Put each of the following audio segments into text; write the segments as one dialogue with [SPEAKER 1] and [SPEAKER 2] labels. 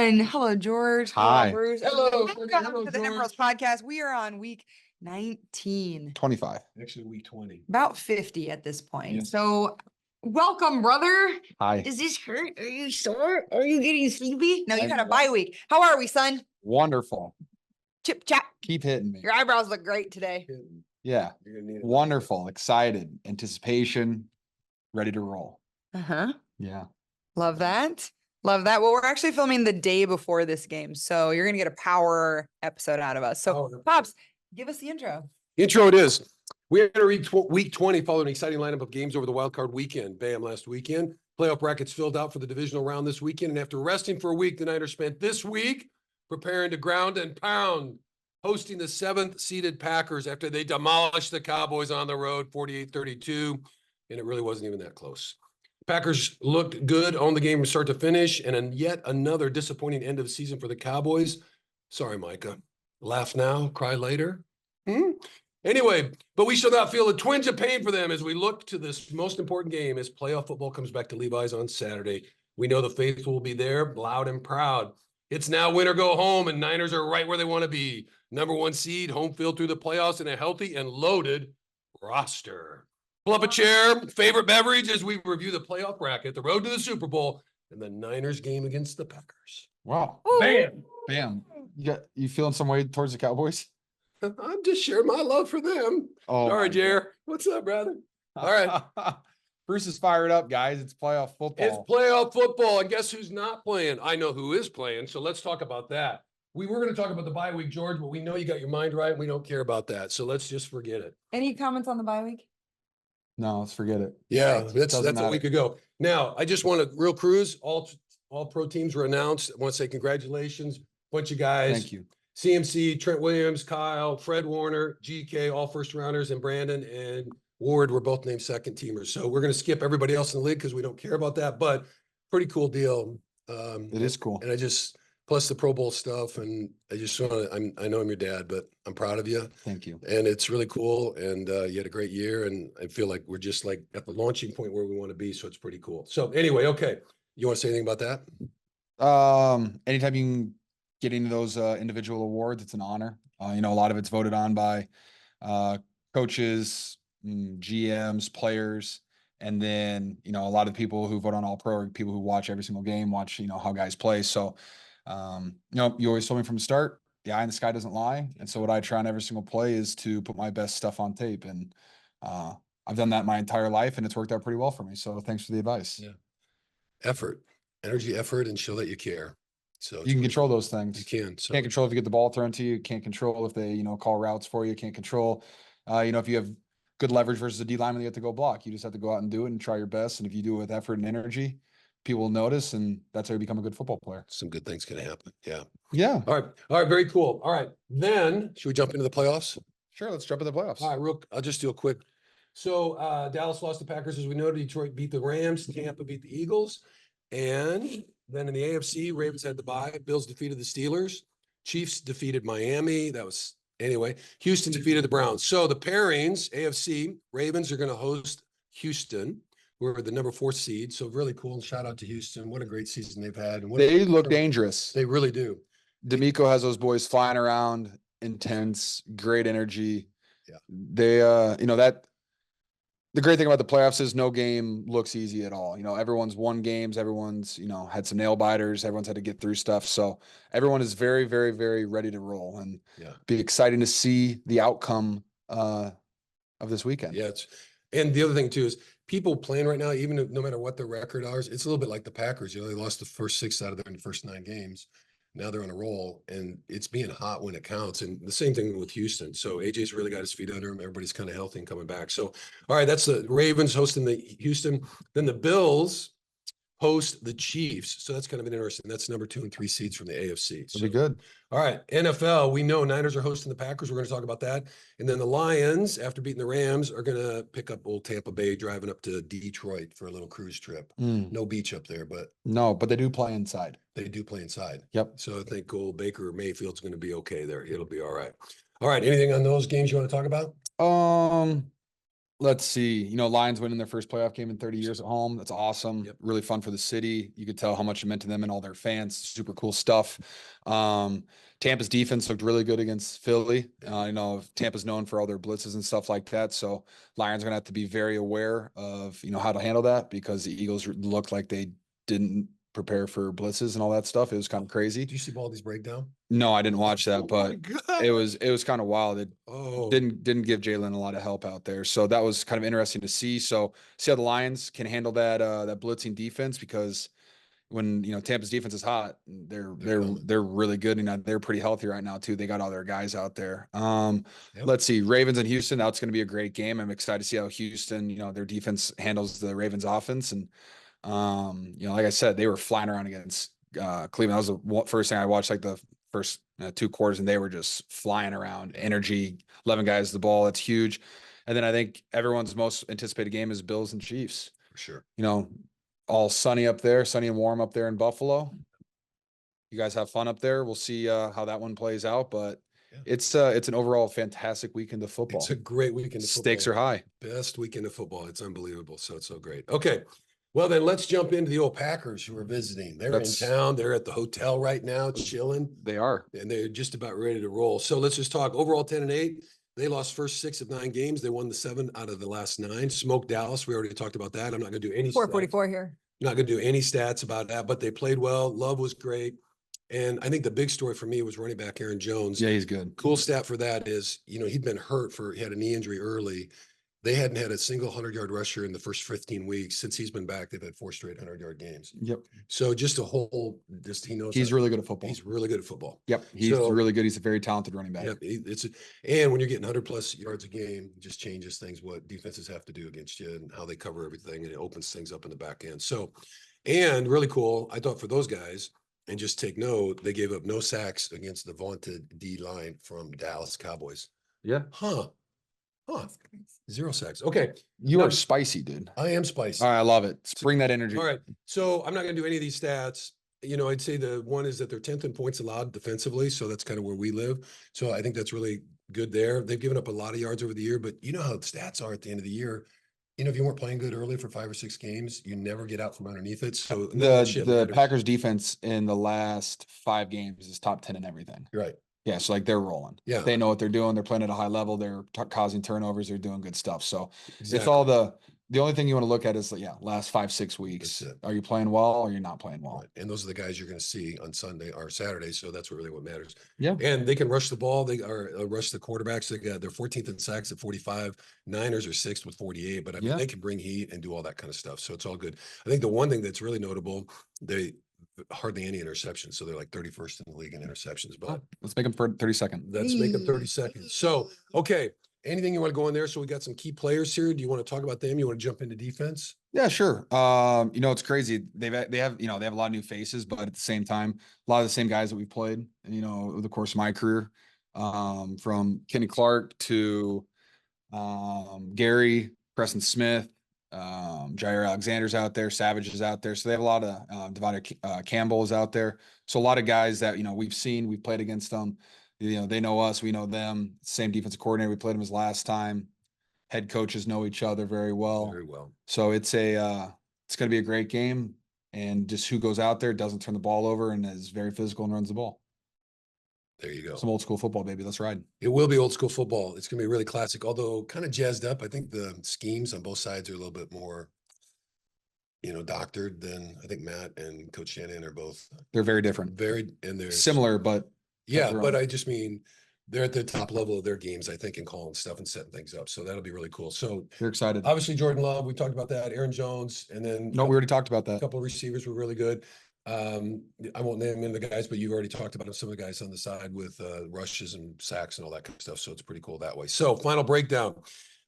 [SPEAKER 1] everyone. Hello, George.
[SPEAKER 2] Hi.
[SPEAKER 1] Hello, Bruce. Hello. Welcome to the Emeralds podcast. We are on week 19.
[SPEAKER 2] 25.
[SPEAKER 3] Actually, week 20.
[SPEAKER 1] About 50 at this point.
[SPEAKER 3] Yes.
[SPEAKER 1] So welcome, brother.
[SPEAKER 2] Hi.
[SPEAKER 1] Does this hurt? Are you sore? Are you getting sleepy? No, you
[SPEAKER 2] I'm
[SPEAKER 1] had a bye week. How are we, son?
[SPEAKER 2] Wonderful.
[SPEAKER 1] Chip chap.
[SPEAKER 2] Keep hitting me.
[SPEAKER 1] Your eyebrows look great today.
[SPEAKER 2] Yeah.
[SPEAKER 3] You're gonna need it.
[SPEAKER 2] Wonderful. Excited. Anticipation. Ready to roll.
[SPEAKER 1] Uh-huh.
[SPEAKER 2] Yeah.
[SPEAKER 1] Love that. Love that. Well, we're actually filming the day before this game, so you're going to get a power episode out of us. So,
[SPEAKER 3] Power.
[SPEAKER 1] Pops, give us the intro.
[SPEAKER 3] Intro it is. We enter week 20 following an exciting lineup of games over the wild card weekend. Bam, last weekend. Playoff brackets filled out for the divisional round this weekend. And after resting for a week, the Niners spent this week preparing to ground and pound, hosting the 7th seeded Packers after they demolished the Cowboys on the road 48-32. And it really wasn't even that close. Packers looked good on the game from start to finish, and yet another disappointing end of the season for the Cowboys. Sorry, Micha. Laugh now, cry later. Anyway, but we shall not feel a twinge of pain for them as we look to this most important game as playoff football comes back to Levi's on Saturday. We know the faithful will be there, loud and proud. It's now win or go home, and Niners are right where they want to be. Number 1 seed, home field through the playoffs, and a healthy and loaded roster. Pull up a chair, favorite beverage as we review the playoff bracket, the road to the Super Bowl, and the Niners game against the Packers.
[SPEAKER 2] Wow.
[SPEAKER 3] Bam!
[SPEAKER 2] Bam. You feeling some way towards the Cowboys?
[SPEAKER 3] I'm just sharing my love for them.
[SPEAKER 2] Oh,
[SPEAKER 3] Sorry,
[SPEAKER 2] my
[SPEAKER 3] Jer. What's up, brother? All right.
[SPEAKER 2] Bruce is fired up, guys. It's playoff football.
[SPEAKER 3] It's playoff football, and guess who's not playing? I know who is playing, so let's talk about that. We were going to talk about the bye week, George, but we know you got your mind right. We don't care about that, so let's just forget it.
[SPEAKER 1] Any comments on the bye week?
[SPEAKER 2] No, let's forget it.
[SPEAKER 3] Yeah,
[SPEAKER 2] Doesn't
[SPEAKER 3] that's a
[SPEAKER 2] matter.
[SPEAKER 3] week ago. Now, I just want to real cruise. All pro teams were announced. I want to say congratulations, bunch of guys.
[SPEAKER 2] Thank you.
[SPEAKER 3] CMC, Trent Williams, Kyle, Fred Warner, GK, all first rounders, and Brandon and Ward were both named second teamers. So we're going to skip everybody else in the league because we don't care about that, but pretty cool deal.
[SPEAKER 2] It is cool.
[SPEAKER 3] And plus the Pro Bowl stuff. And I just want to, I know I'm your dad, but I'm proud of you.
[SPEAKER 2] Thank you.
[SPEAKER 3] And it's really cool. And you had a great year. And I feel like we're just like at the launching point where we want to be. So it's pretty cool. So anyway, okay. You want to say anything about that?
[SPEAKER 2] Anytime you can get into those individual awards, it's an honor. A lot of it's voted on by coaches, GMs, players, and then a lot of people who vote on all pro are people who watch every single game, watch how guys play. So you always told me from the start, the eye in the sky doesn't lie, and so what I try on every single play is to put my best stuff on tape, and I've done that my entire life, and it's worked out pretty well for me. So thanks for the advice.
[SPEAKER 3] Yeah. Energy, effort, and show that you care. So
[SPEAKER 2] You can control those things.
[SPEAKER 3] You can. So
[SPEAKER 2] Can't control if you get the ball thrown to you. Can't control if they, call routes for you. Can't control, if you have good leverage versus a D lineman, you have to go block. You just have to go out and do it and try your best. And if you do it with effort and energy, people will notice, and that's how you become a good football player.
[SPEAKER 3] some good things can happen. Yeah.
[SPEAKER 2] Yeah.
[SPEAKER 3] All right. Very cool. All right. Then should we jump into the playoffs?
[SPEAKER 2] Sure. Let's jump in the playoffs.
[SPEAKER 3] All right. I'll just do a quick. So Dallas lost the Packers, as we know. Detroit beat the Rams. Tampa beat the Eagles. And then in the AFC, Ravens had the bye. Bills defeated the Steelers. Chiefs defeated Miami. Anyway, Houston defeated the Browns. So the pairings, AFC, Ravens are going to host Houston. We're the number 4 seed. So really cool. And shout out to Houston. What a great season they've had. And
[SPEAKER 2] They look dangerous.
[SPEAKER 3] They really do.
[SPEAKER 2] D'Amico has those boys flying around, intense, great energy.
[SPEAKER 3] Yeah.
[SPEAKER 2] They, the great thing about the playoffs is no game looks easy at all. Everyone's won games. Everyone's, had some nail biters. Everyone's had to get through stuff. So everyone is very, very, very ready to roll, and be exciting to see the outcome of this weekend.
[SPEAKER 3] Yeah. And the other thing too is people playing right now, even if, no matter what their record is, it's a little bit like the Packers. They lost the first 6 out of their first 9 games. Now they're on a roll, and it's being hot when it counts. And the same thing with Houston. So AJ's really got his feet under him. Everybody's kind of healthy and coming back. So, all right, that's the Ravens hosting the Houston. Then the Bills host the Chiefs. So that's kind of an interesting. That's number 2 and 3 seeds from the AFC. So
[SPEAKER 2] It'll be good.
[SPEAKER 3] All right, NFL, we know Niners are hosting the Packers. We're going to talk about that. And then the Lions, after beating the Rams, are going to pick up old Tampa Bay, driving up to Detroit for a little cruise trip. No beach up there, but
[SPEAKER 2] they do play inside.
[SPEAKER 3] They do play inside.
[SPEAKER 2] Yep.
[SPEAKER 3] So I think old Baker Mayfield's going to be okay there. It'll be all right. All right, anything on those games you want to talk about?
[SPEAKER 2] Let's see, Lions winning their first playoff game in 30 years at home. That's awesome.
[SPEAKER 3] Yep.
[SPEAKER 2] Really fun for the city. You could tell how much it meant to them and all their fans. Super cool stuff. Tampa's defense looked really good against Philly. Tampa's known for all their blitzes and stuff like that. So Lions are going to have to be very aware of, how to handle that, because the Eagles looked like they didn't prepare for blitzes and all that stuff. It was kind of crazy.
[SPEAKER 3] Did you see Baldy's breakdown?
[SPEAKER 2] No, I didn't watch that,
[SPEAKER 3] Oh
[SPEAKER 2] but
[SPEAKER 3] my God.
[SPEAKER 2] it was kind of wild. It
[SPEAKER 3] Oh,
[SPEAKER 2] didn't give Jalen a lot of help out there. So that was kind of interesting to see. So see how the Lions can handle that blitzing defense, because when Tampa's defense is hot, they're really good, and they're pretty healthy right now too. They got all their guys out there. Let's see, Ravens and Houston. That's going to be a great game. I'm excited to see how Houston, their defense handles the Ravens offense. And like I said, they were flying around against Cleveland. That was the first thing I watched, like the first 2 quarters, and they were just flying around. Energy, 11 guys the ball. That's huge. And then I think everyone's most anticipated game is Bills and Chiefs.
[SPEAKER 3] for sure.
[SPEAKER 2] All sunny up there, sunny and warm up there in Buffalo. You guys have fun up there. We'll see how that one plays out, but it's an overall fantastic weekend of football.
[SPEAKER 3] It's a great weekend of football.
[SPEAKER 2] Stakes are high.
[SPEAKER 3] Best weekend of football. It's unbelievable. So it's so great. Okay. Well, then let's jump into the old Packers who are visiting. They're in town. They're at the hotel right now, chilling.
[SPEAKER 2] They are.
[SPEAKER 3] And they're just about ready to roll. So let's just talk overall 10-8. They lost first 6 of 9 games. They won the 7 out of the last 9. Smoked Dallas. We already talked about that. I'm not going to do any
[SPEAKER 1] 444 here.
[SPEAKER 3] Not going to do any stats about that, but they played well. Love was great. And I think the big story for me was running back Aaron Jones.
[SPEAKER 2] Yeah, he's good.
[SPEAKER 3] Cool stat for that is, he'd been hurt he had a knee injury early. They hadn't had a single 100-yard rusher in the first 15 weeks. Since he's been back, they've had 4 straight 100-yard games.
[SPEAKER 2] Yep.
[SPEAKER 3] So just he knows.
[SPEAKER 2] He's really good at football.
[SPEAKER 3] He's really good at football.
[SPEAKER 2] Yep. He's really good. He's a very talented running back.
[SPEAKER 3] Yep. And when you're getting 100+ yards a game, it just changes things, what defenses have to do against you and how they cover everything. And it opens things up in the back end. So, and really cool, I thought, for those guys, and just take note, they gave up no sacks against the vaunted D line from Dallas Cowboys.
[SPEAKER 2] Yeah.
[SPEAKER 3] Huh. 0 sacks. Okay.
[SPEAKER 2] You are spicy, dude.
[SPEAKER 3] I am spicy.
[SPEAKER 2] All right. I love it. Bring that energy.
[SPEAKER 3] All right. So I'm not going to do any of these stats. I'd say the one is that they're 10th in points allowed defensively. So that's kind of where we live. So I think that's really good there. They've given up a lot of yards over the year, but you know how the stats are at the end of the year. If you weren't playing good early for 5 or 6 games, you never get out from underneath it. So
[SPEAKER 2] the Packers defense in the last 5 games is top 10 in everything.
[SPEAKER 3] You're right.
[SPEAKER 2] Yeah, so they're rolling.
[SPEAKER 3] Yeah,
[SPEAKER 2] they know what they're doing. They're playing at a high level. They're causing turnovers. They're doing good stuff. So
[SPEAKER 3] exactly.
[SPEAKER 2] It's all the only thing you want to look at is last 5-6 weeks. Are you playing well or you're not playing well?
[SPEAKER 3] Right. And those are the guys you're going to see on Sunday or Saturday. So that's really what matters.
[SPEAKER 2] Yeah.
[SPEAKER 3] And they can rush the ball. They are rush the quarterbacks. They're 14th in sacks at 45. Niners are 6th with 48. But I mean, they can bring heat and do all that kind of stuff. So it's all good. I think the one thing that's really notable, they hardly any interceptions. So they're like 31st in the league in interceptions. But
[SPEAKER 2] let's make them for 30 seconds.
[SPEAKER 3] Let's make them 30 seconds. So, okay. Anything you want to go in there? So we got some key players here. Do you want to talk about them? You want to jump into defense?
[SPEAKER 2] Yeah, sure. It's crazy. They have a lot of new faces, but at the same time, a lot of the same guys that we've played, over the course of my career, from Kenny Clark to Gary, Preston Smith, Jair Alexander's out there, Savage is out there. So they have a lot of Devontae Campbell is out there. So a lot of guys that we've played against them. They know us, we know them. Same defensive coordinator. We played them as last time. Head coaches know each other very well.
[SPEAKER 3] Very well.
[SPEAKER 2] So it's going to be a great game. And just who goes out there, doesn't turn the ball over, and is very physical and runs the ball.
[SPEAKER 3] There you go.
[SPEAKER 2] Some old school football, baby. Let's ride.
[SPEAKER 3] It will be old school football. It's going to be really classic, although kind of jazzed up. I think the schemes on both sides are a little bit more, doctored than I think Matt and Coach Shannon are both.
[SPEAKER 2] They're very different.
[SPEAKER 3] And they're
[SPEAKER 2] similar, but.
[SPEAKER 3] Yeah, but I just mean they're at the top level of their games, I think, and calling stuff and setting things up. So that'll be really cool. So
[SPEAKER 2] you're excited.
[SPEAKER 3] Obviously, Jordan Love, we talked about that. Aaron Jones, and then
[SPEAKER 2] we already talked about that.
[SPEAKER 3] A couple of receivers were really good. I won't name the guys, but you've already talked about some of the guys on the side with rushes and sacks and all that kind of stuff. So it's pretty cool that way. So final breakdown.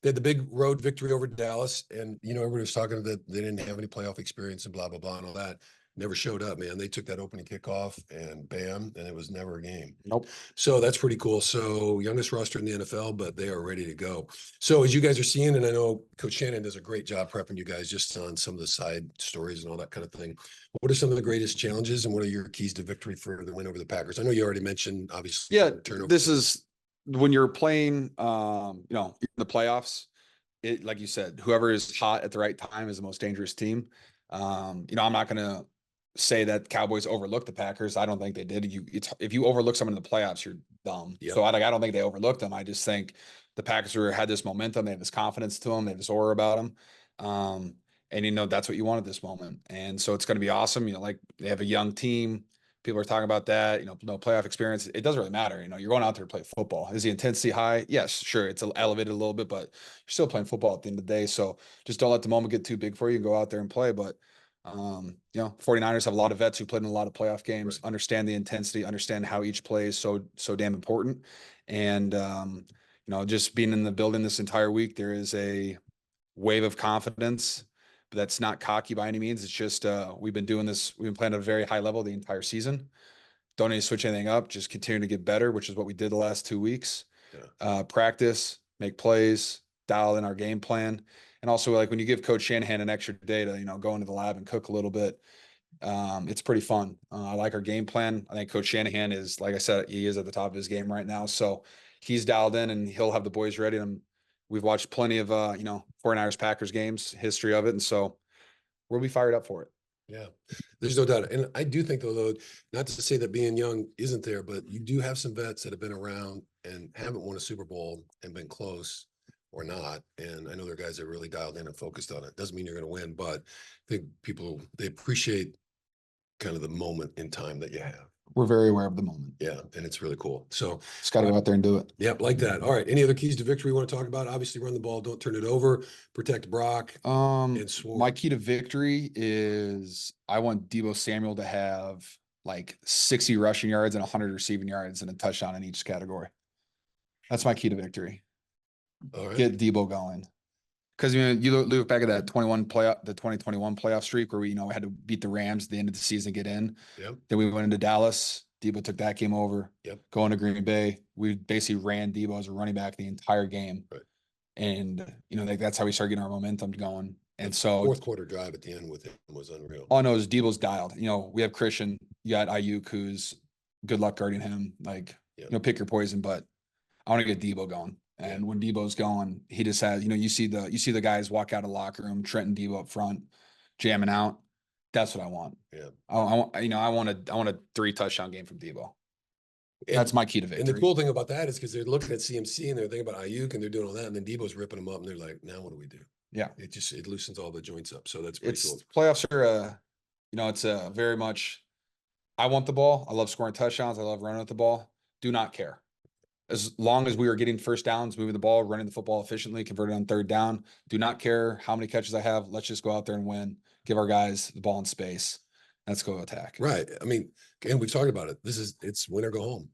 [SPEAKER 3] They had the big road victory over Dallas, and everybody was talking that they didn't have any playoff experience and blah blah blah and all that. Never showed up, man. They took that opening kickoff and bam, and it was never a game.
[SPEAKER 2] Nope.
[SPEAKER 3] So that's pretty cool. So youngest roster in the NFL, but they are ready to go. So as you guys are seeing, and I know Coach Shannon does a great job prepping you guys just on some of the side stories and all that kind of thing. What are some of the greatest challenges and what are your keys to victory for the win over the Packers? I know you already mentioned, obviously.
[SPEAKER 2] Yeah, this is when you're playing, in the playoffs. it, like you said, whoever is hot at the right time is the most dangerous team. I'm not going to say that Cowboys overlooked the Packers. I don't think they did. If you overlook someone in the playoffs, you're dumb.
[SPEAKER 3] Yep.
[SPEAKER 2] So I don't think they overlooked them. I just think the Packers had this momentum. They have this confidence to them. They have this aura about them. And that's what you want at this moment. And so it's going to be awesome. Like they have a young team. People are talking about that, no playoff experience. It doesn't really matter. You're going out there to play football. Is the intensity high? Yes, sure. It's elevated a little bit, but you're still playing football at the end of the day. So just don't let the moment get too big for you and go out there and play. But, 49ers have a lot of vets who played in a lot of playoff games,
[SPEAKER 3] Right.
[SPEAKER 2] understand the intensity, understand how each play is so damn important. And, just being in the building this entire week, there is a wave of confidence. But that's not cocky by any means. It's just we've been doing this. We've been playing at a very high level the entire season. Don't need to switch anything up. Just continue to get better, which is what we did the last 2 weeks.
[SPEAKER 3] Yeah.
[SPEAKER 2] Practice, make plays, dial in our game plan, and also like when you give Coach Shanahan an extra day to go into the lab and cook a little bit, it's pretty fun. I like our game plan. I think Coach Shanahan is, like I said, he is at the top of his game right now. So he's dialed in and he'll have the boys ready. And we've watched plenty of 49ers Packers games, history of it, and so we'll be fired up for it.
[SPEAKER 3] Yeah, there's no doubt. And I do think though, not to say that being young isn't there, but you do have some vets that have been around and haven't won a Super Bowl and been close or not. And I know there are guys that are really dialed in and focused on it. Doesn't mean you're going to win, but I think they appreciate kind of the moment in time that you have.
[SPEAKER 2] We're very aware of the moment.
[SPEAKER 3] Yeah, and it's really cool. So
[SPEAKER 2] just got to go out there and do it.
[SPEAKER 3] Yep, like that. All right. Any other keys to victory you want to talk about? Obviously, run the ball, don't turn it over, protect Brock. And
[SPEAKER 2] My key to victory is I want Deebo Samuel to have like 60 rushing yards and 100 receiving yards and a touchdown in each category. That's my key to victory.
[SPEAKER 3] All right.
[SPEAKER 2] Get Deebo going. Because you look back at that 2021 playoff streak where we had to beat the Rams at the end of the season, get in.
[SPEAKER 3] Yep.
[SPEAKER 2] Then we went into Dallas. Deebo took that game over.
[SPEAKER 3] Yep.
[SPEAKER 2] Going to Green Bay, we basically ran Deebo as a running back the entire game.
[SPEAKER 3] Right.
[SPEAKER 2] And that's how we started getting our momentum going. And so
[SPEAKER 3] fourth quarter drive at the end with him was unreal.
[SPEAKER 2] Oh no, Deebo's dialed. We have Christian. You got Ayuk, who's good luck guarding him. Like pick your poison, but I want to get Deebo going. And when Deebo's going, he just has, you see the guys walk out of the locker room, Trent and Deebo up front, jamming out. That's what I want.
[SPEAKER 3] Yeah.
[SPEAKER 2] I want a 3 touchdown game from Deebo. That's my key to victory.
[SPEAKER 3] And the cool thing about that is because they're looking at CMC and they're thinking about Ayuk and they're doing all that, and then Deebo's ripping them up, and they're like, now what do we do?
[SPEAKER 2] Yeah.
[SPEAKER 3] It loosens all the joints up. So that's pretty cool.
[SPEAKER 2] Playoffs are it's a very much, I want the ball. I love scoring touchdowns. I love running with the ball. Do not care. As long as we are getting first downs, moving the ball, running the football efficiently, converting on third down, do not care how many catches I have. Let's just go out there and win. Give our guys the ball in space. Let's go attack.
[SPEAKER 3] Right. I mean, and we've talked about it. It's win or go home.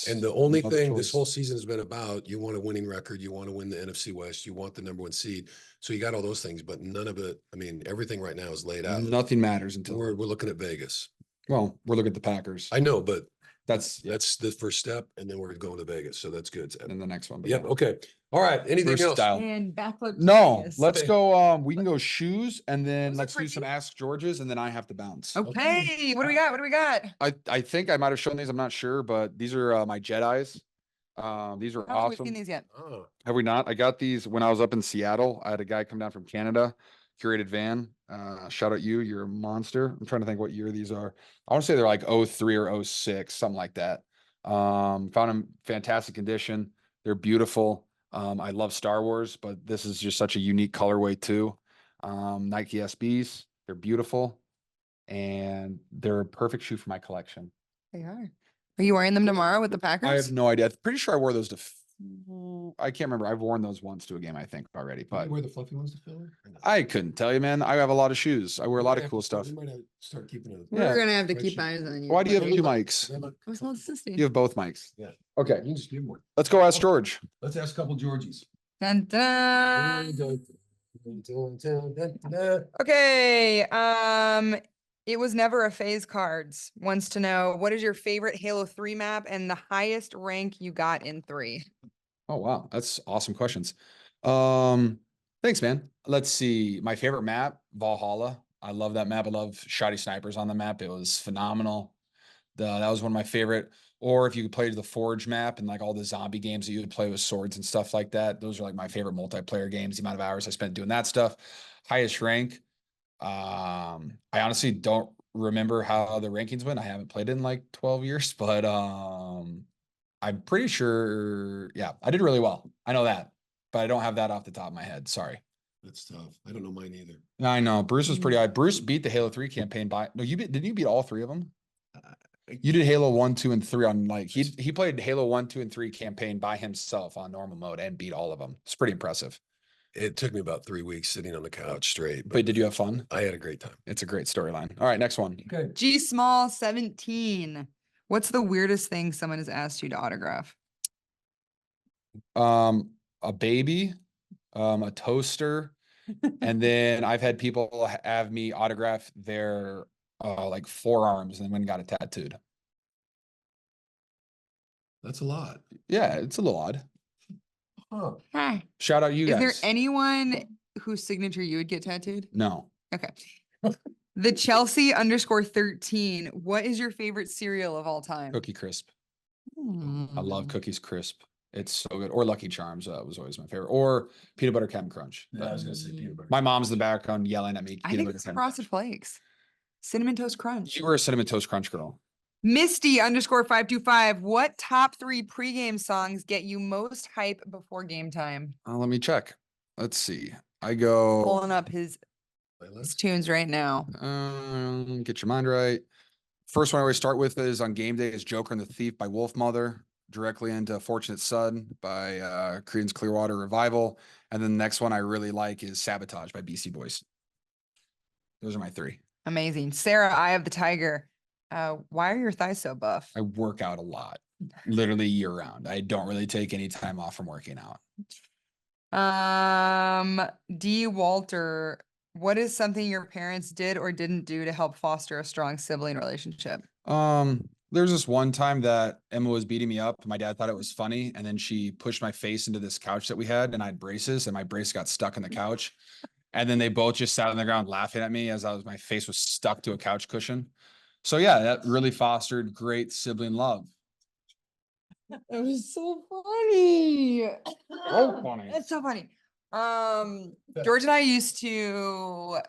[SPEAKER 3] And the only thing this whole season has been about, you want a winning record, you want to win the NFC West, you want the number 1 seed. So you got all those things, but none of it. I mean, everything right now is laid out.
[SPEAKER 2] Nothing matters until
[SPEAKER 3] we're looking at Vegas.
[SPEAKER 2] Well, we're looking at the Packers.
[SPEAKER 3] I know, but
[SPEAKER 2] that's
[SPEAKER 3] the first step, and then we're going to Vegas. So that's good.
[SPEAKER 2] And the next one.
[SPEAKER 3] Yep. Okay. All right. Anything else?
[SPEAKER 1] And backflip.
[SPEAKER 2] No,
[SPEAKER 1] Vegas.
[SPEAKER 2] let's go. We can go shoes, and then let's do
[SPEAKER 1] pretty.
[SPEAKER 2] some Ask Georges, and then I have to bounce.
[SPEAKER 1] Okay. What do we got? What do we got?
[SPEAKER 2] I think I might have shown these. I'm not sure, but these are my Jedis. These are
[SPEAKER 1] I don't think we've
[SPEAKER 2] awesome.
[SPEAKER 1] seen these yet.
[SPEAKER 3] Oh,
[SPEAKER 2] Have we not? I got these when I was up in Seattle. I had a guy come down from Canada, curated van. Shout out you. You're a monster. I'm trying to think what year these are. I want to say they're like 03 or 06, something like that. Found them fantastic condition. They're beautiful. I love Star Wars, but this is just such a unique colorway too. Nike SBs. They're beautiful, and they're a perfect shoe for my collection.
[SPEAKER 1] They are. Are you wearing them tomorrow with the Packers?
[SPEAKER 2] I have no idea. I'm pretty sure I wore those to. I can't remember. I've worn those once to a game, I think, already. But
[SPEAKER 3] you wear the fluffy ones to Philly?
[SPEAKER 2] I couldn't tell you, man. I have a lot of shoes. I wear a lot of cool stuff.
[SPEAKER 3] You might have to start keeping it.
[SPEAKER 1] We're
[SPEAKER 2] Yeah.
[SPEAKER 1] gonna have to
[SPEAKER 3] Right,
[SPEAKER 1] keep
[SPEAKER 3] sure.
[SPEAKER 1] eyes on you.
[SPEAKER 2] Why do you have
[SPEAKER 1] buddy.
[SPEAKER 2] 2 mics?
[SPEAKER 1] I was not assisting.
[SPEAKER 2] You have both mics.
[SPEAKER 3] Yeah.
[SPEAKER 2] Okay.
[SPEAKER 3] You can just give one.
[SPEAKER 2] Let's go ask George.
[SPEAKER 3] Let's ask a couple Georgies.
[SPEAKER 1] Dun, dun. Okay. It was never a phase cards. Wants to know, what is your favorite Halo 3 map and the highest rank you got in 3?
[SPEAKER 2] Oh, wow. That's awesome questions. Thanks, man. Let's see. My favorite map, Valhalla. I love that map. I love shoddy snipers on the map. It was phenomenal. That was one of my favorite. Or if you played the Forge map and like all the zombie games that you would play with swords and stuff like that, those are like my favorite multiplayer games. The amount of hours I spent doing that stuff. Highest rank. I honestly don't remember how the rankings went. I haven't played in like 12 years, but I'm pretty sure, yeah, I did really well. I know that, but I don't have that off the top of my head. Sorry.
[SPEAKER 3] That's tough. I don't know mine either.
[SPEAKER 2] I know Bruce was pretty high. Bruce beat the Halo 3 campaign by no, did you beat all three of them? You did Halo 1, 2, and 3 on like he played Halo 1, 2, and 3 campaign by himself on normal mode and beat all of them. It's pretty impressive.
[SPEAKER 3] It took me about 3 weeks sitting on the couch straight.
[SPEAKER 2] But did you have fun?
[SPEAKER 3] I had a great time.
[SPEAKER 2] It's a great storyline. All right, next one.
[SPEAKER 3] Okay.
[SPEAKER 1] G Small 17. What's the weirdest thing someone has asked you to autograph?
[SPEAKER 2] A baby, a toaster, and then I've had people have me autograph their like forearms and then got it tattooed.
[SPEAKER 3] That's a lot.
[SPEAKER 2] Yeah, it's a little odd.
[SPEAKER 3] Huh.
[SPEAKER 1] Huh.
[SPEAKER 2] Shout out you
[SPEAKER 1] Is
[SPEAKER 2] guys.
[SPEAKER 1] there anyone whose signature you would get tattooed?
[SPEAKER 2] No.
[SPEAKER 1] Okay. The Chelsea _13. What is your favorite cereal of all time?
[SPEAKER 2] Cookie Crisp. I love
[SPEAKER 1] Mm.
[SPEAKER 2] Cookies Crisp. It's so good. Or Lucky Charms. Was always my favorite. Or Peanut Butter Captain Crunch.
[SPEAKER 3] Yeah, I was gonna say peanut butter.
[SPEAKER 2] My mom's in the background yelling at me.
[SPEAKER 1] I
[SPEAKER 2] Peanut
[SPEAKER 1] think
[SPEAKER 2] Butter
[SPEAKER 1] it's
[SPEAKER 2] Captain
[SPEAKER 1] Frosted Flakes. Cinnamon Toast Crunch.
[SPEAKER 2] Crunch. You were a Cinnamon Toast Crunch girl.
[SPEAKER 1] Misty _525. What top 3 pregame songs get you most hype before game time?
[SPEAKER 2] Let me check. Let's see. I go.
[SPEAKER 1] Pulling up his tunes right now.
[SPEAKER 2] Get your mind right. First one I always start with is on game day is Joker and the Thief by Wolfmother. Directly into Fortunate Son by Creedence Clearwater Revival. And then the next one I really like is Sabotage by BC Boys. Those are my 3.
[SPEAKER 1] Amazing. Sarah, Eye of the Tiger. Why are your thighs so buff?
[SPEAKER 2] I work out a lot, literally year round. I don't really take any time off from working out.
[SPEAKER 1] D. Walter, what is something your parents did or didn't do to help foster a strong sibling relationship?
[SPEAKER 2] There's this one time that Emma was beating me up. My dad thought it was funny, and then she pushed my face into this couch that we had, and I had braces, and my brace got stuck in the couch. And then they both just sat on the ground laughing at me as my face was stuck to a couch cushion. So yeah, that really fostered great sibling love.
[SPEAKER 1] It was so funny.
[SPEAKER 2] So funny.
[SPEAKER 1] It's so funny. George and I used to,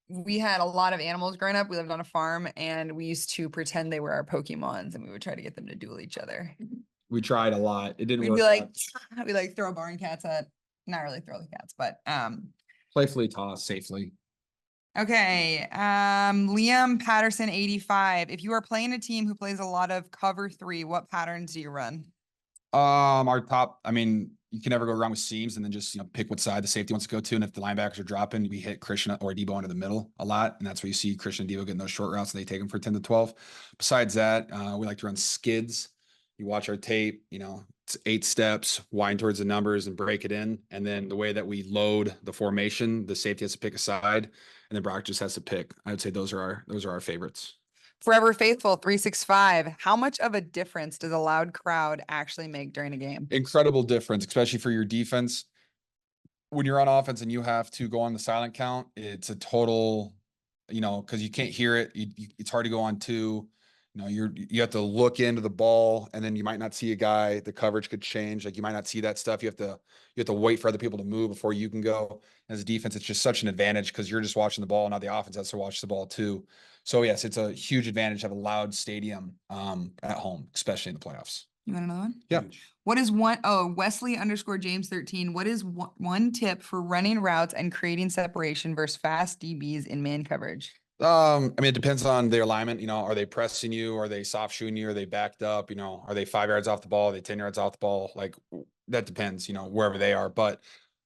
[SPEAKER 1] we had a lot of animals growing up. We lived on a farm and we used to pretend they were our Pokemons and we would try to get them to duel each other.
[SPEAKER 2] We tried a lot. It didn't
[SPEAKER 1] We'd
[SPEAKER 2] work.
[SPEAKER 1] be like,
[SPEAKER 2] out.
[SPEAKER 1] we like throw barn cats at, not really throw the cats, but,
[SPEAKER 2] Playfully toss safely.
[SPEAKER 1] okay. Liam Patterson 85. If you are playing a team who plays a lot of cover 3, what patterns do you run?
[SPEAKER 2] Our top, I mean, you can never go wrong with seams and then just, pick what side the safety wants to go to. And if the linebackers are dropping, we hit Christian or Debo into the middle a lot. And that's where you see Christian and Debo getting those short routes and they take them for 10 to 12. Besides that, we like to run skids. You watch our tape, it's 8 steps, wind towards the numbers and break it in. And then the way that we load the formation, the safety has to pick a side and then Brock just has to pick. I would say those are our favorites.
[SPEAKER 1] Forever Faithful 365. How much of a difference does a loud crowd actually make during a game?
[SPEAKER 2] Incredible difference, especially for your defense. When you're on offense and you have to go on the silent count, it's a total, because you can't hear it. It's hard to go on 2. You have to look into the ball and then you might not see a guy. The coverage could change. Like you might not see that stuff. You have to wait for other people to move before you can go. As a defense, it's just such an advantage because you're just watching the ball. Now the offense has to watch the ball too. So yes, it's a huge advantage to have a loud stadium at home, especially in the playoffs.
[SPEAKER 1] You want another one?
[SPEAKER 2] Yeah.
[SPEAKER 1] What is Wesley _James 13. What is one tip for running routes and creating separation versus fast DBs in man coverage?
[SPEAKER 2] I mean, it depends on their alignment. Are they pressing you? Are they soft shooting you? Are they backed up? Are they 5 yards off the ball? Are they 10 yards off the ball? Like that depends, wherever they are. But,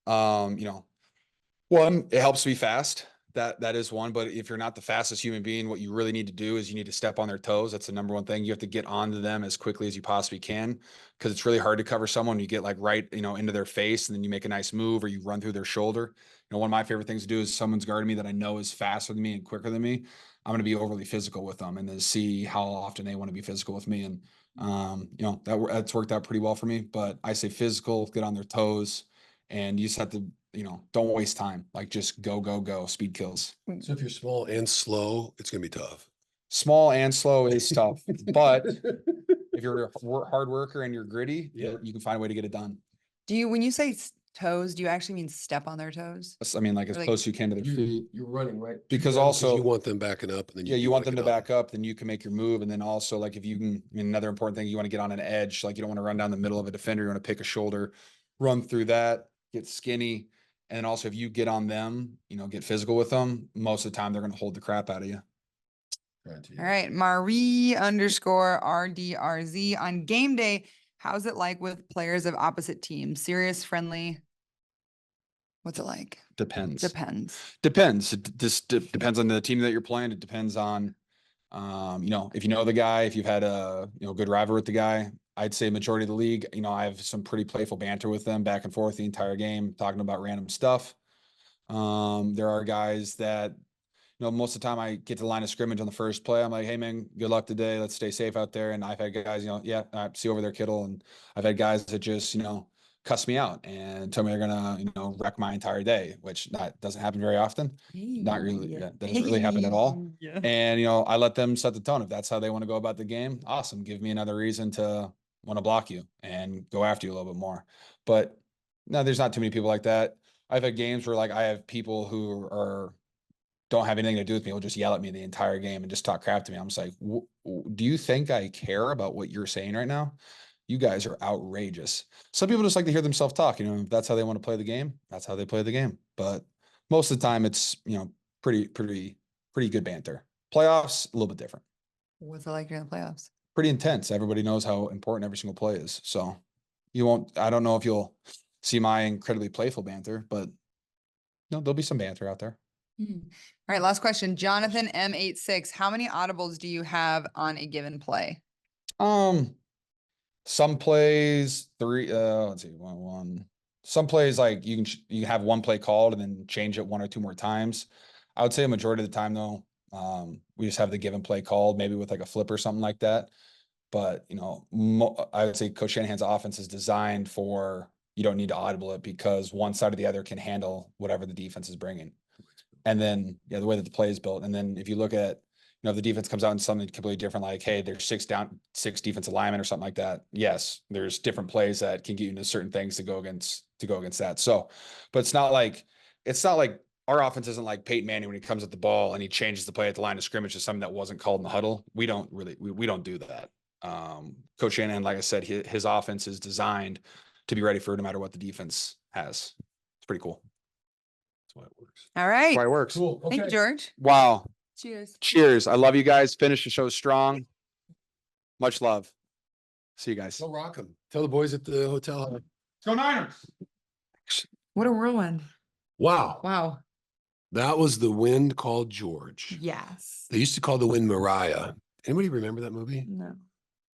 [SPEAKER 2] one, it helps to be fast. That is one. But if you're not the fastest human being, what you really need to do is you need to step on their toes. That's the number one thing. You have to get onto them as quickly as you possibly can because it's really hard to cover someone. You get like right, into their face and then you make a nice move or you run through their shoulder. One of my favorite things to do is someone's guarding me that I know is faster than me and quicker than me. I'm going to be overly physical with them and then see how often they want to be physical with me. And, that's worked out pretty well for me, but I say physical, get on their toes and you just have to, don't waste time. Like just go, speed kills.
[SPEAKER 3] So if you're small and slow, it's going to be tough.
[SPEAKER 2] Small and slow is tough, but if you're a hard worker and you're gritty,
[SPEAKER 3] Yeah.
[SPEAKER 2] you can find a way to get it done.
[SPEAKER 1] When you say toes, do you actually mean step on their toes?
[SPEAKER 2] I mean, like as
[SPEAKER 1] Or like-
[SPEAKER 2] close as you can to their feet.
[SPEAKER 3] You're running, right?
[SPEAKER 2] Because
[SPEAKER 3] Yeah,
[SPEAKER 2] also-
[SPEAKER 3] you want them backing up and then
[SPEAKER 2] Yeah, you
[SPEAKER 3] can
[SPEAKER 2] want
[SPEAKER 3] pick
[SPEAKER 2] them to
[SPEAKER 3] it up.
[SPEAKER 2] back up, then you can make your move. And then also like if you can, I mean, another important thing, you want to get on an edge, like you don't want to run down the middle of a defender, you want to pick a shoulder, run through that, get skinny. And then also if you get on them, get physical with them, most of the time they're going to hold the crap out of you.
[SPEAKER 1] All right. Marie_RDRZ on game day. How's it like with players of opposite teams? Serious, friendly? What's it like?
[SPEAKER 2] Depends.
[SPEAKER 1] Depends.
[SPEAKER 2] It just depends on the team that you're playing. It depends on, if you know the guy, if you've had a, good rivalry with the guy. I'd say majority of the league, I have some pretty playful banter with them back and forth the entire game, talking about random stuff. There are guys that, most of the time I get to the line of scrimmage on the first play. I'm like, hey man, good luck today. Let's stay safe out there. And I've had guys, yeah, I see over there, Kittle. And I've had guys that just, cuss me out and tell me they're gonna, wreck my entire day, which that doesn't happen very often. Not really. Yeah, that doesn't really happen at all.
[SPEAKER 1] Yeah.
[SPEAKER 2] And, I let them set the tone. If that's how they want to go about the game, awesome. Give me another reason to want to block you and go after you a little bit more. But no, there's not too many people like that. I've had games where like I have people who don't have anything to do with me will just yell at me the entire game and just talk crap to me. I'm just like, do you think I care about what you're saying right now? You guys are outrageous. Some people just like to hear themselves talk, if that's how they want to play the game, that's how they play the game. But most of the time it's, pretty good banter. Playoffs, a little bit different.
[SPEAKER 1] What's it like during the playoffs?
[SPEAKER 2] Pretty intense. Everybody knows how important every single play is. So I don't know if you'll see my incredibly playful banter, but there'll be some banter out there.
[SPEAKER 1] All right, last question. Jonathan M86, how many audibles do you have on a given play?
[SPEAKER 2] Some plays 3, let's see, one. Some plays like you can have one play called and then change it 1 or 2 more times. I would say a majority of the time though, we just have the given play called, maybe with like a flip or something like that. But I would say Coach Shanahan's offense is designed for you don't need to audible it because one side or the other can handle whatever the defense is bringing. And then, the way that the play is built. And then if you look at, if the defense comes out in something completely different, like, hey, there's 6 defensive linemen or something like that. Yes, there's different plays that can get you into certain things to go against that. So, but it's not like our offense isn't like Peyton Manning when he comes at the ball and he changes the play at the line of scrimmage to something that wasn't called in the huddle. We don't do that. Coach Shanahan, like I said, his offense is designed to be ready for no matter what the defense has. It's pretty cool.
[SPEAKER 3] That's why it works.
[SPEAKER 1] All right.
[SPEAKER 2] That's why it works.
[SPEAKER 3] Cool. Okay.
[SPEAKER 1] Thank you, George.
[SPEAKER 2] Wow.
[SPEAKER 1] Cheers.
[SPEAKER 2] I love you guys. Finish the show strong. Much love. See you guys.
[SPEAKER 3] Go rock 'em. Tell the boys at the hotel.
[SPEAKER 2] Let's go Niners.
[SPEAKER 1] What a whirlwind.
[SPEAKER 3] Wow.
[SPEAKER 1] Wow.
[SPEAKER 3] That was the wind called George.
[SPEAKER 1] Yes.
[SPEAKER 3] They used to call the wind Mariah. Anybody remember that movie?
[SPEAKER 1] No.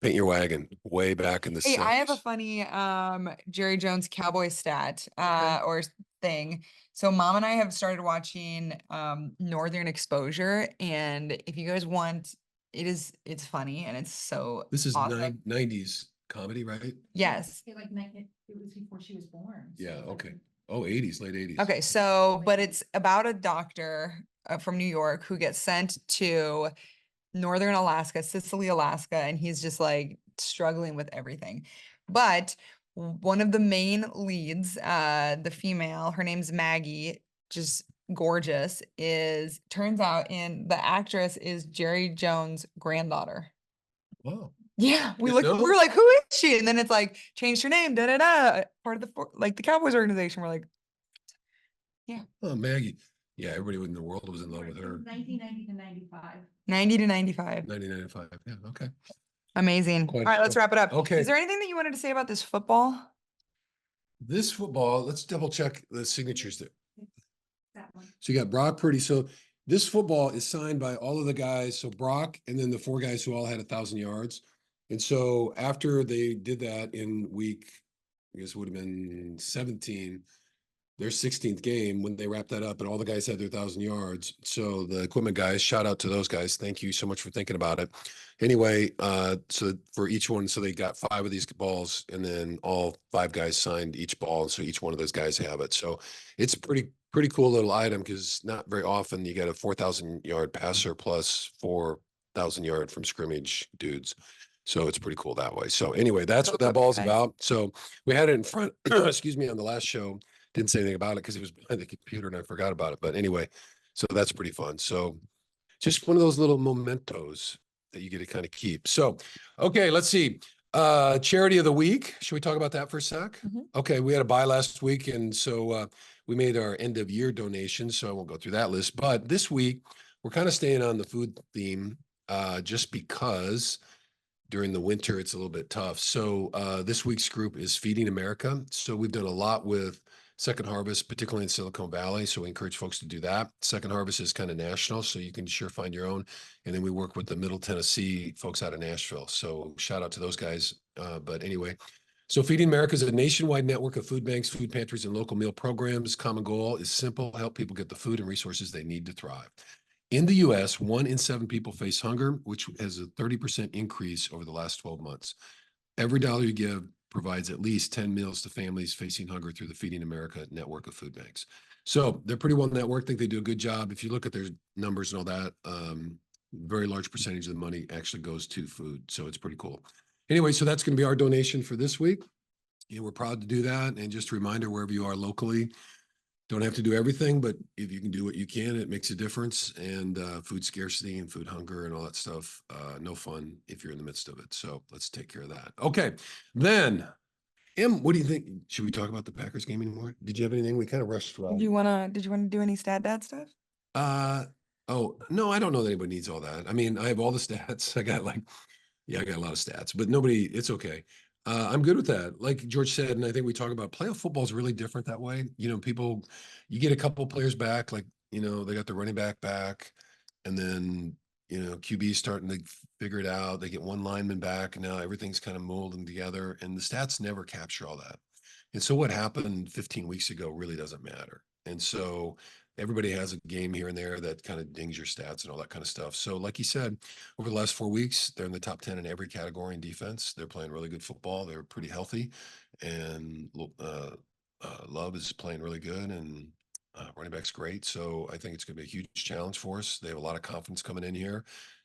[SPEAKER 3] Paint Your Wagon, way back in the
[SPEAKER 1] Hey, I have a
[SPEAKER 3] 60s.
[SPEAKER 1] funny Jerry Jones Cowboy stat
[SPEAKER 3] Okay.
[SPEAKER 1] or thing. So mom and I have started watching Northern Exposure, and if you guys want, it's funny and it's so
[SPEAKER 3] This is
[SPEAKER 1] awesome.
[SPEAKER 3] 90s comedy, right?
[SPEAKER 1] Yes.
[SPEAKER 4] It was before she was born. so
[SPEAKER 3] Yeah,
[SPEAKER 4] it was
[SPEAKER 3] okay.
[SPEAKER 4] like-
[SPEAKER 3] Oh, 80s, late 80s.
[SPEAKER 1] Okay, so but it's about a doctor from New York who gets sent to Northern Alaska, Sicily, Alaska, and he's just like struggling with everything. But one of the main leads, the female, her name's Maggie, just gorgeous, turns out the actress is Jerry Jones' granddaughter.
[SPEAKER 3] Wow.
[SPEAKER 1] Yeah, we
[SPEAKER 3] Didn't
[SPEAKER 1] looked, we
[SPEAKER 3] know.
[SPEAKER 1] were like, who is she? And then it's like, changed her name, part of the Cowboys organization. We're like,
[SPEAKER 3] Oh, Maggie. Yeah, everybody in the world was in love with
[SPEAKER 4] It
[SPEAKER 3] her.
[SPEAKER 4] was 1990 to 95.
[SPEAKER 1] 90 to 95.
[SPEAKER 3] 1995. Yeah, okay.
[SPEAKER 1] Amazing.
[SPEAKER 3] Quite
[SPEAKER 1] All right, let's
[SPEAKER 3] sure.
[SPEAKER 1] wrap it up.
[SPEAKER 3] Okay.
[SPEAKER 1] Is there anything that you wanted to say about this football?
[SPEAKER 3] This football, let's double check the signatures there.
[SPEAKER 4] That one.
[SPEAKER 3] So you got Brock Purdy. So this football is signed by all of the guys. So Brock and then the 4 guys who all had 1,000 yards. And so after they did that in week, I guess it would have been 17, their 16th game when they wrapped that up and all the guys had their 1,000 yards. So the equipment guys, shout out to those guys. Thank you so much for thinking about it. Anyway, so for each one, so they got 5 of these balls and then all 5 guys signed each ball. And so each one of those guys have it. So it's a pretty cool little item because not very often you get a 4,000 yard passer plus 4 1,000-yard from scrimmage dudes. So it's pretty cool that way. So anyway, that's what that ball's about. So we had it in front, excuse me, on the last show. Didn't say anything about it because it was behind the computer and I forgot about it. But anyway, so that's pretty fun. So just one of those little mementos that you get to kind of keep. So, okay, let's see. Charity of the week. Should we talk about that for a sec? Okay, we had a bye last week, and so we made our end of year donation. So I won't go through that list. But this week, we're kind of staying on the food theme just because during the winter, it's a little bit tough. So this week's group is Feeding America. So we've done a lot with Second Harvest, particularly in Silicon Valley. So we encourage folks to do that. Second Harvest is kind of national, so you can sure find your own. And then we work with the Middle Tennessee folks out of Nashville. So shout out to those guys. But anyway, so Feeding America is a nationwide network of food banks, food pantries, and local meal programs. Common goal is simple: help people get the food and resources they need to thrive. In the US, 1 in 7 people face hunger, which has a 30% increase over the last 12 months. Every dollar you give provides at least 10 meals to families facing hunger through the Feeding America network of food banks. So they're pretty well networked. I think they do a good job. If you look at their numbers and all that, very large percentage of the money actually goes to food. So it's pretty cool. Anyway, so that's going to be our donation for this week. And we're proud to do that. And just a reminder, wherever you are locally, don't have to do everything, but if you can do what you can, it makes a difference. And food scarcity and food hunger and all that stuff, no fun if you're in the midst of it. So let's take care of that. Okay, then, Em, what do you think? Should we talk about the Packers game anymore? Did you have anything? We kind of rushed through.
[SPEAKER 1] Did you wanna do any stat dad stuff?
[SPEAKER 3] Oh, no, I don't know that anybody needs all that. I mean, I have all the stats. I got a lot of stats, but nobody, it's okay. I'm good with that. Like George said, and I think we talk about playoff football is really different that way. You know, people, you get a couple players back, like, you know, they got the running back, and then, you know, QB starting to figure it out. They get one lineman back, and now everything's kind of molding together, and the stats never capture all that. And so what happened 15 weeks ago really doesn't matter. And so everybody has a game here and there that kind of dings your stats and all that kind of stuff. So like you said, over the last 4 weeks, they're in the top 10 in every category in defense. They're playing really good football. They're pretty healthy. And Love is playing really good, and running back's great. So I think it's going to be a huge challenge for us. They have a lot of confidence coming in here.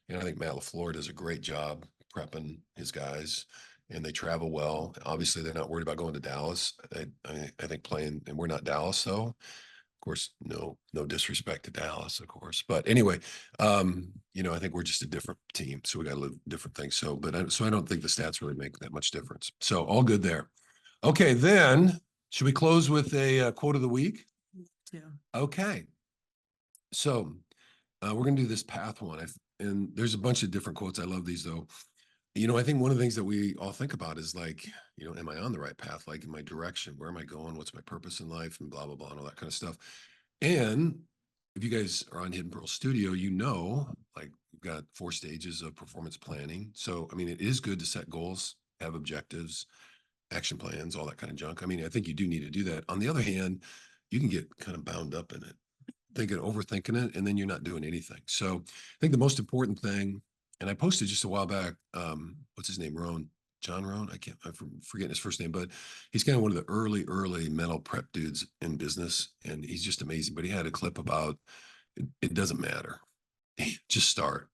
[SPEAKER 3] And I think Matt LaFleur does a great job prepping his guys, and they travel well. Obviously, they're not worried about going to Dallas. I think playing, and we're not Dallas, though. Of course, no disrespect to Dallas, of course. But anyway, you know, I think we're just a different team. So we got to live different things. So, so I don't think the stats really make that much difference. So all good there. Okay, then should we close with a quote of the week?
[SPEAKER 1] Yeah.
[SPEAKER 3] Okay. So we're going to do this path one. And there's a bunch of different quotes. I love these, though. You know, I think one of the things that we all think about is like, you know, am I on the right path? Like, in my direction? Where am I going? What's my purpose in life? And blah, blah, blah, and all that kind of stuff. And if you guys are on Hidden Pearl Studio, you know, like, we've got 4 stages of performance planning. So, I mean, it is good to set goals, have objectives, action plans, all that kind of junk. I mean, I think you do need to do that. On the other hand, you can get kind of bound up in it, overthinking it, and then you're not doing anything. So I think the most important thing, and I posted just a while back, what's his name? John Rohn. I'm forgetting his first name, but he's kind of one of the early mental prep dudes in business. And he's just amazing. But he had a clip about, it doesn't matter. Just start.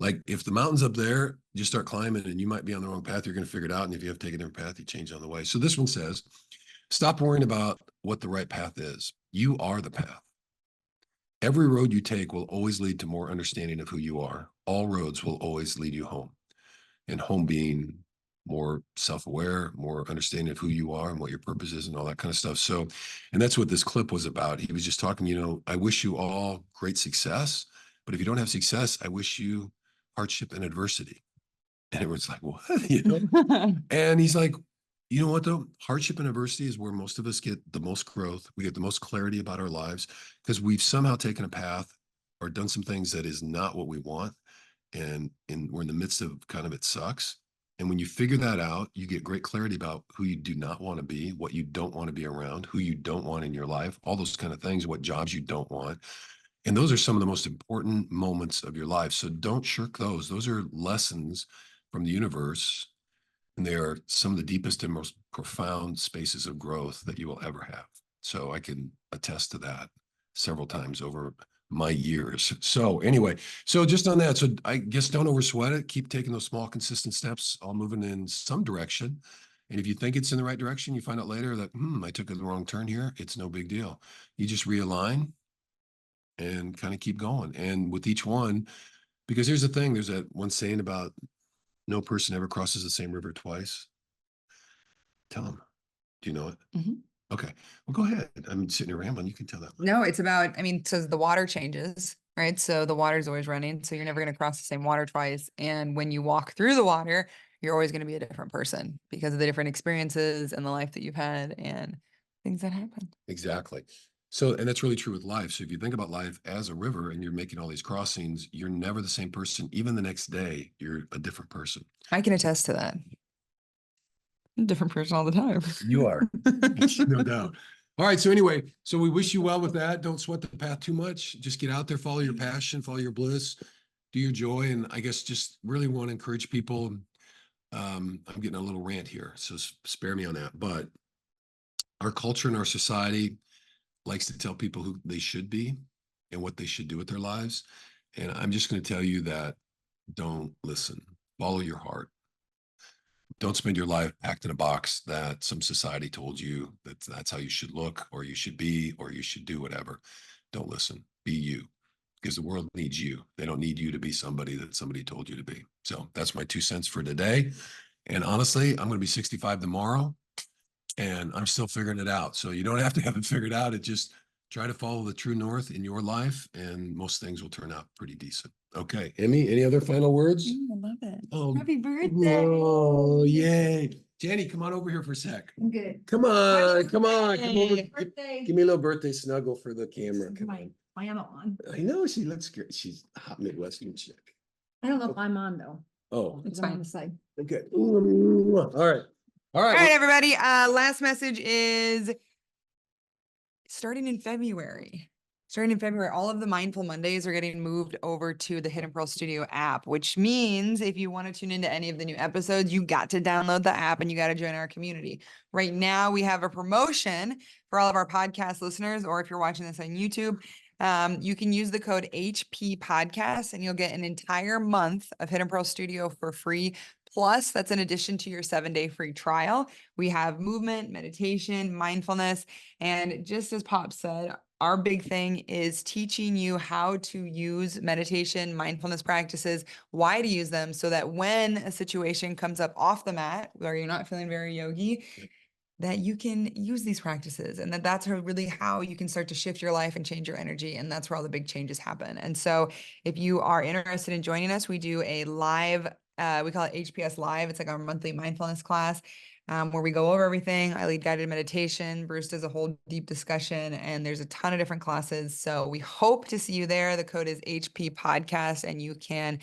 [SPEAKER 3] Like, if the mountain's up there, just start climbing, and you might be on the wrong path. You're going to figure it out. And if you have to take a different path, you change on the way. So this one says, stop worrying about what the right path is. You are the path. Every road you take will always lead to more understanding of who you are. All roads will always lead you home. And home being more self-aware, more understanding of who you are and what your purpose is and all that kind of stuff. So, and that's what this clip was about. He was just talking, you know, I wish you all great success, but if you don't have success, I wish you hardship and adversity. And it was like, what? You know? And he's like, you know what, though? Hardship and adversity is where most of us get the most growth. We get the most clarity about our lives because we've somehow taken a path or done some things that is not what we want. And we're in the midst of kind of, it sucks. And when you figure that out, you get great clarity about who you do not want to be, what you don't want to be around, who you don't want in your life, all those kind of things, what jobs you don't want. And those are some of the most important moments of your life. So don't shirk those. Those are lessons from the universe. And they are some of the deepest and most profound spaces of growth that you will ever have. So I can attest to that several times over my years. So anyway, so just on that, so I guess don't oversweat it. Keep taking those small, consistent steps, all moving in some direction. And if you think it's in the right direction, you find out later that, I took a wrong turn here. It's no big deal. You just realign and kind of keep going. And with each one, because here's the thing, there's that one saying about no person ever crosses the same river twice. Tell them. Do you know it?
[SPEAKER 1] Mhm.
[SPEAKER 3] Okay. Well, go ahead. I'm sitting here rambling. You can tell that.
[SPEAKER 1] No, it's about, I mean, so the water changes, right? So the water's always running, so you're never going to cross the same water twice. And when you walk through the water, you're always going to be a different person because of the different experiences and the life that you've had and things that happen.
[SPEAKER 3] Exactly. So, and that's really true with life. So if you think about life as a river and you're making all these crossings, you're never the same person. Even the next day, you're a different person.
[SPEAKER 1] I can attest to that. I'm a different person all the time.
[SPEAKER 3] You are. No doubt. All right. So anyway, so we wish you well with that. Don't sweat the path too much. Just get out there, follow your passion, follow your bliss, do your joy. And I guess just really want to encourage people. I'm getting a little rant here, so spare me on that. But our culture and our society likes to tell people who they should be and what they should do with their lives. And I'm just going to tell you that don't listen. Follow your heart. Don't spend your life packed in a box that some society told you that that's how you should look or you should be or you should do whatever. Don't listen. Be you, because the world needs you. They don't need you to be somebody that somebody told you to be. So that's my 2 cents for today. And honestly, I'm going to be 65 tomorrow and I'm still figuring it out. So you don't have to have it figured out. It just try to follow the true north in your life and most things will turn out pretty decent. Okay. Emmy, any other final words?
[SPEAKER 1] I love it.
[SPEAKER 3] Oh,
[SPEAKER 1] Happy birthday.
[SPEAKER 3] oh, yay. Jenny, come on over here for a sec.
[SPEAKER 4] I'm good.
[SPEAKER 3] Come on, come on, come over.
[SPEAKER 1] Happy
[SPEAKER 4] Birthday.
[SPEAKER 3] Give me a little birthday snuggle for the camera.
[SPEAKER 4] This is my flannel on.
[SPEAKER 3] I know she looks good. She's a hot Midwestern chick.
[SPEAKER 4] I don't know if I'm on though.
[SPEAKER 3] Oh,
[SPEAKER 1] It's
[SPEAKER 4] I'm on
[SPEAKER 1] fine.
[SPEAKER 4] the side.
[SPEAKER 3] okay. All right. All
[SPEAKER 1] All
[SPEAKER 3] right.
[SPEAKER 1] right, everybody. Last message is starting in February. Starting in February, all of the Mindful Mondays are getting moved over to the Hidden Pearl Studio app, which means if you want to tune into any of the new episodes, you got to download the app and you got to join our community. Right now, we have a promotion for all of our podcast listeners, or if you're watching this on YouTube, you can use the code HP Podcast and you'll get an entire month of Hidden Pearl Studio for free. Plus, that's in addition to your 7-day free trial. We have movement, meditation, mindfulness, and just as Pop said, our big thing is teaching you how to use meditation, mindfulness practices, why to use them so that when a situation comes up off the mat where you're not feeling very yogi, that you can use these practices and that's really how you can start to shift your life and change your energy. And that's where all the big changes happen. And so if you are interested in joining us, we do a live, we call it HPS Live. It's like our monthly mindfulness class. Where we go over everything. I lead guided meditation. Bruce does a whole deep discussion, and there's a ton of different classes. So we hope to see you there. The code is HP Podcast, and you can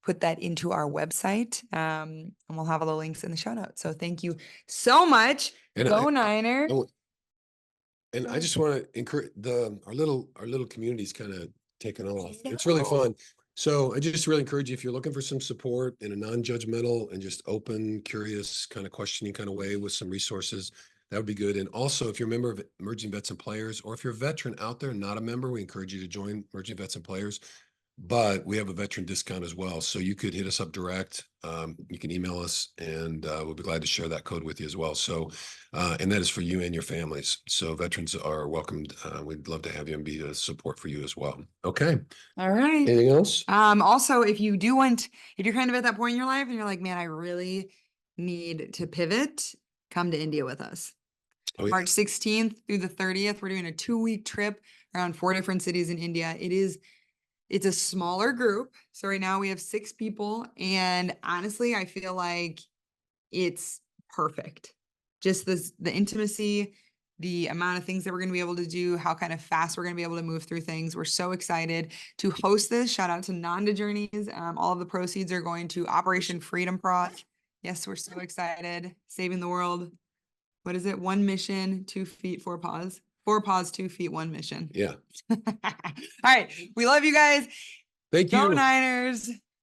[SPEAKER 1] put that into our website. And we'll have all the links in the show notes. So thank you so much.
[SPEAKER 3] And
[SPEAKER 1] Go Niner.
[SPEAKER 3] And I just want to encourage our little community's kind of taken off. It's really fun. So I just really encourage you, if you're looking for some support in a non-judgmental and just open, curious, kind of questioning kind of way with some resources, that would be good. And also, if you're a member of Emerging Vets and Players, or if you're a veteran out there, not a member, we encourage you to join Emerging Vets and Players. But we have a veteran discount as well. So you could hit us up direct. You can email us and we'll be glad to share that code with you as well. So, and that is for you and your families. So veterans are welcomed. We'd love to have you and be a support for you as well. Okay.
[SPEAKER 1] All right.
[SPEAKER 3] Anything else?
[SPEAKER 1] Also, if you're kind of at that point in your life and you're like, man, I really need to pivot, come to India with us.
[SPEAKER 3] Oh, yeah.
[SPEAKER 1] March 16th through the 30th, we're doing a 2-week trip around 4 different cities in India. It's a smaller group. So right now we have 6 people. And honestly, I feel like it's perfect. Just the intimacy, the amount of things that we're going to be able to do, how kind of fast we're going to be able to move through things. We're so excited to host this. Shout out to Nanda Journeys. All of the proceeds are going to Operation Freedom Prod. Yes, we're so excited. Saving the world. What is it? 1 mission, 2 feet, 4 paws. 4 paws, 2 feet, 1 mission.
[SPEAKER 3] Yeah.
[SPEAKER 1] All right. We love you guys.
[SPEAKER 3] Thank you.
[SPEAKER 1] Go Niners.